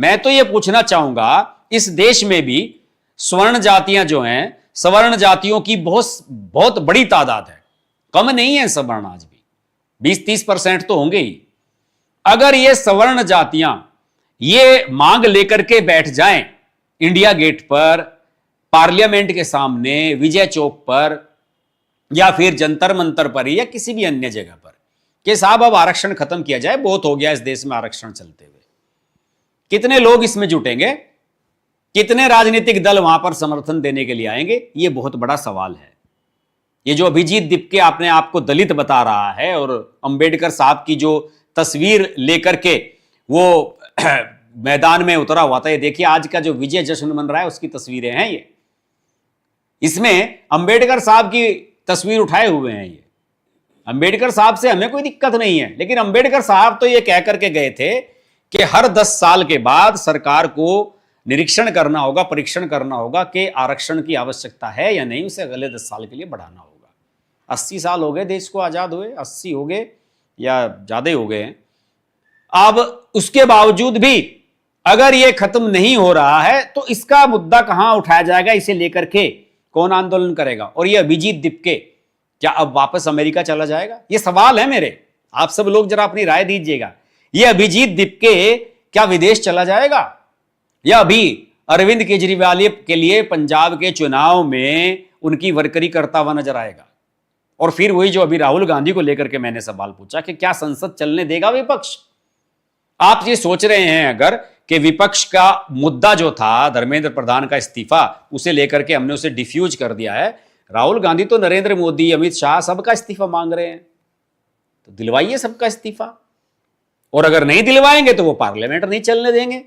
मैं तो ये पूछना चाहूंगा, इस देश में भी स्वर्ण जातियां जो हैं, सवर्ण जातियों की बहुत बड़ी तादाद है, कम नहीं है सवर्ण, आज भी 20-30% तो होंगे ही। अगर ये सवर्ण जातियां ये मांग लेकर के बैठ जाएं इंडिया गेट पर, पार्लियामेंट के सामने, विजय चौक पर, या फिर जंतर मंतर पर, या किसी भी अन्य जगह पर, कि साहब अब आरक्षण खत्म किया जाए, बहुत हो गया इस देश में आरक्षण चलते हुए, कितने लोग इसमें जुटेंगे? कितने राजनीतिक दल वहां पर समर्थन देने के लिए आएंगे? ये बहुत बड़ा सवाल है। ये जो अभिजीत दीपके अपने आप को दलित बता रहा है और अंबेडकर साहब की जो तस्वीर लेकर के वो मैदान में उतरा हुआ था, ये देखिए आज का जो विजय जश्न मन रहा है उसकी तस्वीरें हैं ये। इसमें अंबेडकर साहब की तस्वीर उठाए हुए हैं ये। अंबेडकर साहब से हमें कोई दिक्कत नहीं है, लेकिन अंबेडकर साहब तो ये कह करके गए थे कि हर 10 साल के बाद सरकार को निरीक्षण करना होगा, परीक्षण करना होगा कि आरक्षण की आवश्यकता है या नहीं, उसे अगले 10 साल के लिए बढ़ाना होगा। 80 साल हो गए देश को आजाद हुए, 80 हो गए या ज्यादा हो गए हैं। अब उसके बावजूद भी अगर यह खत्म नहीं हो रहा है तो इसका मुद्दा कहां उठाया जाएगा? इसे लेकर के कौन आंदोलन करेगा? और यह अभिजीत दीपके क्या अब वापस अमेरिका चला जाएगा? ये सवाल है मेरे, आप सब लोग जरा अपनी राय दीजिएगा। यह अभिजीत दीपके क्या विदेश चला जाएगा, या अभी अरविंद केजरीवाल के लिए पंजाब के चुनाव में उनकी वर्करी करता हुआ नजर आएगा? और फिर वही जो अभी राहुल गांधी को लेकर के मैंने सवाल पूछा कि क्या संसद चलने देगा विपक्ष? आप ये सोच रहे हैं अगर कि विपक्ष का मुद्दा जो था धर्मेंद्र प्रधान का इस्तीफा, उसे लेकर के हमने उसे डिफ्यूज कर दिया है, राहुल गांधी तो नरेंद्र मोदी, अमित शाह सबका इस्तीफा मांग रहे हैं, तो दिलवाइए सबका इस्तीफा। और अगर नहीं दिलवाएंगे तो वो पार्लियामेंट नहीं चलने देंगे।